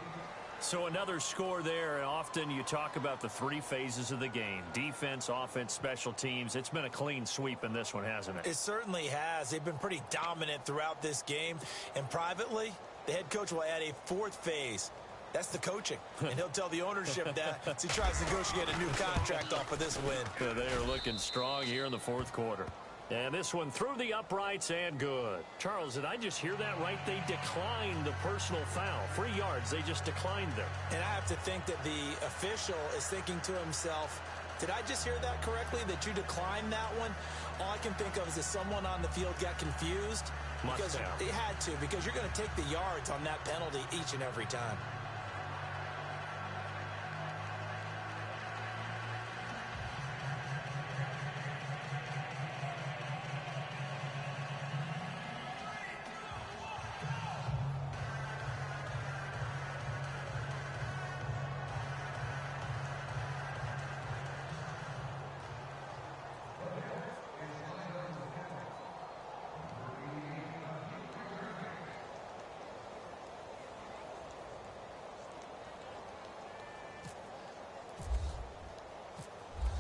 So another score there. Often you talk about the 3 phases of the game. Defense, offense, special teams. It's been a clean sweep in this one, hasn't it? It certainly has. They've been pretty dominant throughout this game. And privately, the head coach will add a 4th phase. That's the coaching. And he'll tell the ownership that as he tries to negotiate a new contract off of this win. Yeah, they are looking strong here in the 4th quarter. And this one through the uprights and good. Charles, did I just hear that right? They declined the personal foul. 3 yards, they just declined them. And I have to think that the official is thinking to himself, Did I just hear that correctly, that you declined that one? All I can think of is that someone on the field got confused. Must have. It had to, because you're going to take the yards on that penalty each and every time.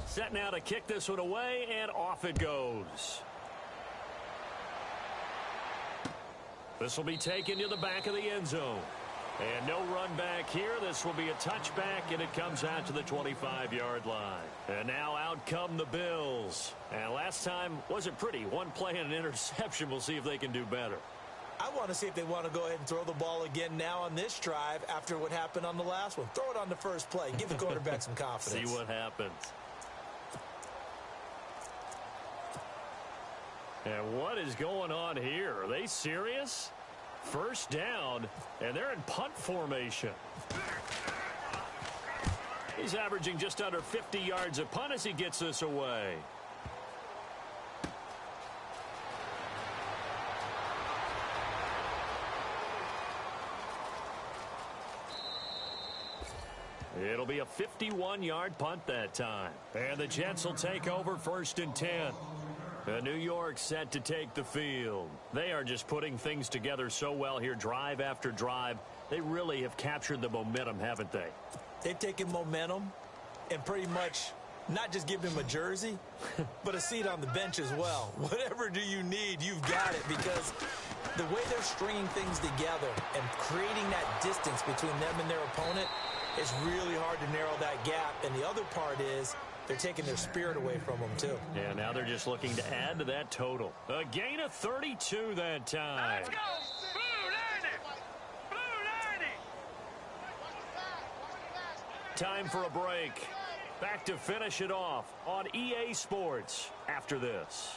Set now to kick this one away, and off it goes. This will be taken to the back of the end zone. And no run back here. This will be a touchback, and it comes out to the 25-yard line. And now out come the Bills. And last time wasn't pretty. One play and an interception. We'll see if they can do better. I want to see if they want to go ahead and throw the ball again now on this drive after what happened on the last one. Throw it on the first play. Give the quarterback some confidence. See what happens. And what is going on here? Are they serious? First down, and they're in punt formation. He's averaging just under 50 yards a punt as he gets this away. It'll be a 51-yard punt that time. And the Jets will take over 1st and 10. New York set to take the field. They are just putting things together so well here, drive after drive. They really have captured the momentum, haven't they? They've taken momentum and pretty much not just given him a jersey, but a seat on the bench as well. Whatever do you need, you've got it, because the way they're stringing things together and creating that distance between them and their opponent, it's really hard to narrow that gap. And the other part is they're taking their spirit away from them, too. Yeah, now they're just looking to add to that total. A gain of 32 that time. Let's go! Blue 90! Blue 90! Time for a break. Back to finish it off on EA Sports after this.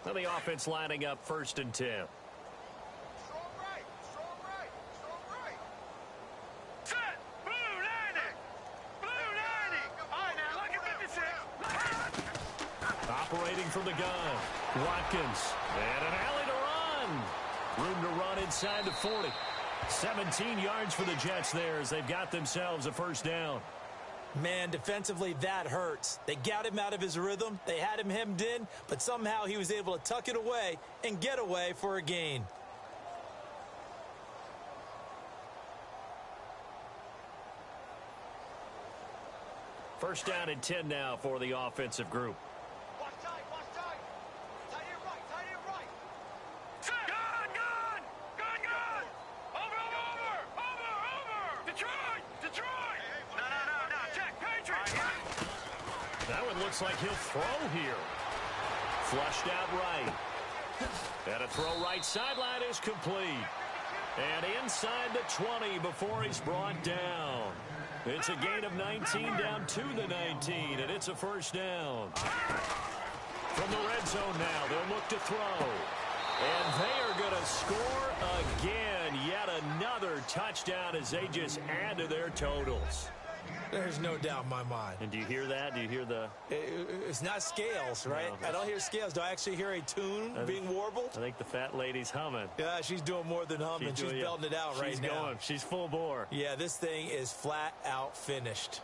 Now the offense lining up 1st and 10. Strong right! Strong right! Strong right! Set! Blue 90! Blue 90! All right, now look at 56. Operating from the gun. Watkins. And an alley to run. Room to run inside the 40. 17 yards for the Jets there as they've got themselves a first down. Man, defensively, that hurts. They got him out of his rhythm. They had him hemmed in, but somehow he was able to tuck it away and get away for a gain. First down and 10 now for the offensive group. Watch tight, watch tight. Tight end right, tight end right. Set! Gun, gun! Gun, gun! Over! Detroit! Detroit! No. Check, Patriots! That one looks like he'll throw here. Flushed out right. And a throw right sideline is complete. And inside the 20 before he's brought down. It's a gain of 19 down to the 19, and it's a first down. From the red zone now, they'll look to throw. And they are going to score again. Yet another touchdown as they just add to their totals. There's no doubt in my mind. And do you hear that? Do you hear the... It's not scales, right? No. I don't hear scales. Do I actually hear a tune being warbled? I think the fat lady's humming. Yeah, she's doing more than humming. She's belting it out right now. She's going. She's full bore. Yeah, this thing is flat out finished.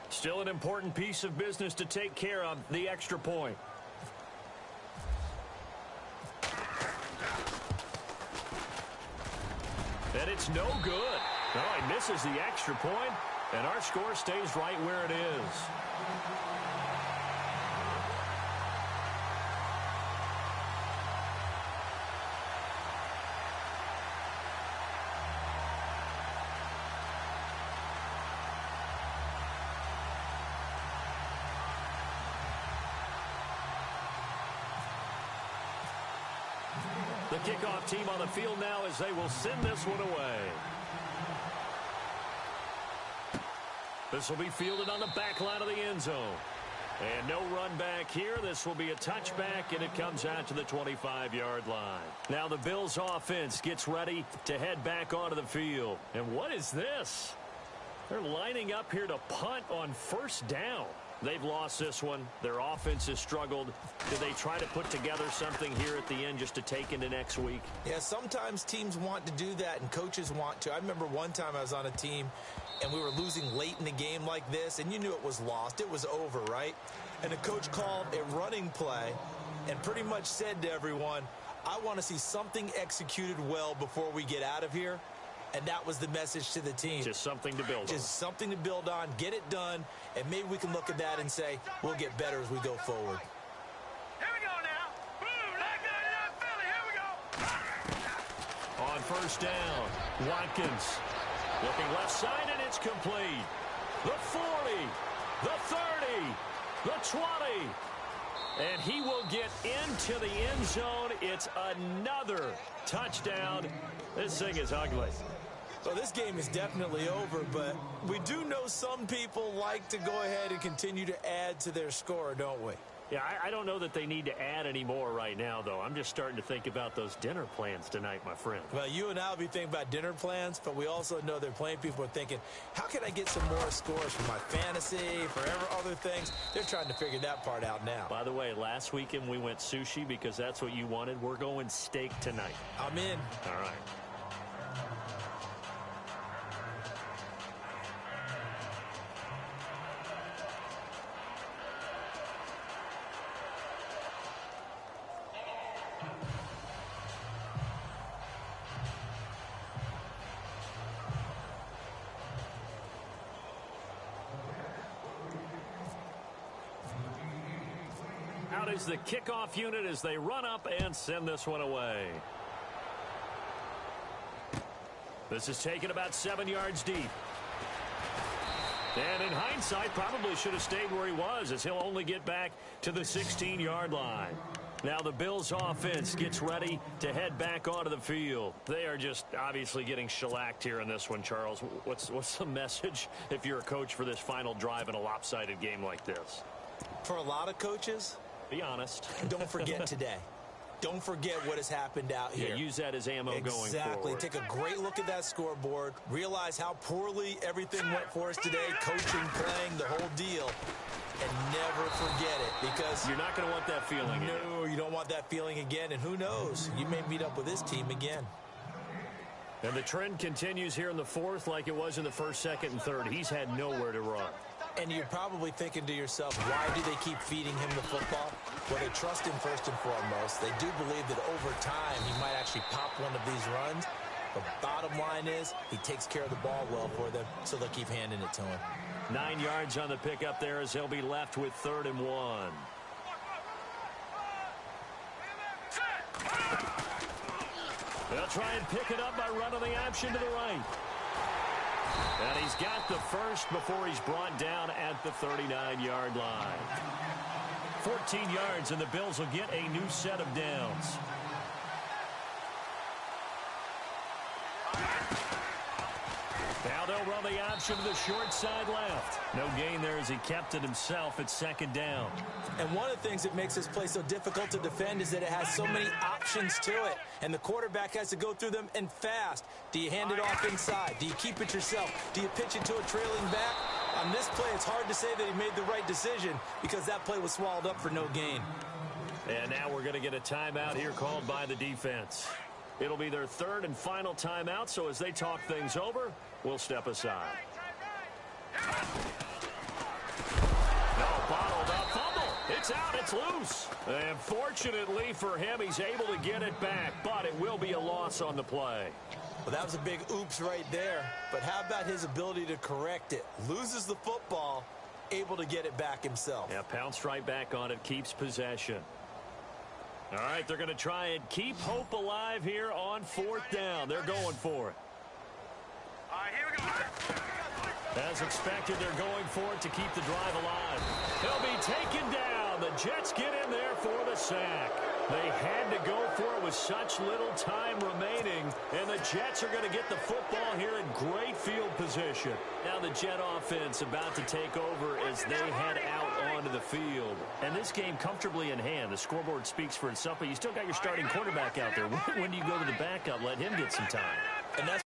Still an important piece of business to take care of, the extra point. And it's no good. No, he misses the extra point, and our score stays right where it is. The kickoff team on the field now as they will send this one away. This will be fielded on the back line of the end zone. And no run back here. This will be a touchback, and it comes out to the 25-yard line. Now the Bills offense gets ready to head back onto the field. And what is this? They're lining up here to punt on first down. They've lost this one. Their offense has struggled. Do they try to put together something here at the end just to take into next week? Yeah, sometimes teams want to do that and coaches want to. I remember one time I was on a team and we were losing late in the game like this, and you knew it was lost. It was over, right? And the coach called a running play and pretty much said to everyone, I want to see something executed well before we get out of here. And that was the message to the team. Just something to build on. Just something to build on, get it done, and maybe we can look at that and say, we'll get better as we go forward. Here we go now. Boom, like that, Philly. Here we go. On first down, Watkins looking left side, and it's complete. The 40, the 30, the 20. And he will get into the end zone. It's another touchdown. This thing is ugly. Well, this game is definitely over, but we do know some people like to go ahead and continue to add to their score, don't we? Yeah, I don't know that they need to add any more right now, though. I'm just starting to think about those dinner plans tonight, my friend. Well, you and I will be thinking about dinner plans, but we also know they're playing people are thinking, how can I get some more scores for my fantasy, for other things? They're trying to figure that part out now. By the way, last weekend we went sushi because that's what you wanted. We're going steak tonight. I'm in. All right. Out is the kickoff unit as they run up and send this one away. This is taken about 7 yards deep. And in hindsight, probably should have stayed where he was, as he'll only get back to the 16-yard line. Now the Bills offense gets ready to head back onto the field. They are just obviously getting shellacked here in this one, Charles. What's the message if you're a coach for this final drive in a lopsided game like this? For a lot of coaches, be honest. Don't forget today. Don't forget what has happened out here. Yeah, use that as ammo going forward. Exactly. Take a great look at that scoreboard. Realize how poorly everything went for us today. Coaching, playing, the whole deal. And never forget it, because you're not going to want that feeling again. No, you don't want that feeling again. And who knows? You may meet up with this team again. And the trend continues here in the fourth like it was in the first, second, and third. He's had nowhere to run. And you're probably thinking to yourself, why do they keep feeding him the football? Well, they trust him first and foremost. They do believe that over time he might actually pop one of these runs. But bottom line is he takes care of the ball well for them, so they'll keep handing it to him. 9 yards on the pickup there as he'll be left with 3rd and 1. They'll try and pick it up by running the option to the right. And he's got the first before he's brought down at the 39-yard line. 14 yards, and the Bills will get a new set of downs. Now they'll run the option to the short side left. No gain there as he kept it himself at 2nd down. And one of the things that makes this play so difficult to defend is that it has so many options to it. And the quarterback has to go through them and fast. Do you hand it off inside? Do you keep it yourself? Do you pitch it to a trailing back? On this play, it's hard to say that he made the right decision because that play was swallowed up for no gain. And now we're going to get a timeout here called by the defense. It'll be their 3rd and final timeout, so as they talk things over, we'll step aside. No, bottled up fumble. It's out. It's loose. And fortunately for him, he's able to get it back, but it will be a loss on the play. Well, that was a big oops right there. But how about his ability to correct it? Loses the football, able to get it back himself. Yeah, pounced right back on it, keeps possession. All right, they're going to try and keep hope alive here on 4th down. They're going for it. All right, here we go. As expected, they're going for it to keep the drive alive. He'll be taken down. The Jets get in there for the sack. They had to go for it with such little time remaining, and the Jets are going to get the football here in great field position. Now the Jet offense about to take over as they head out onto the field. And this game comfortably in hand. The scoreboard speaks for itself, but you still got your starting quarterback out there. When do you go to the backup? Let him get some time. And that's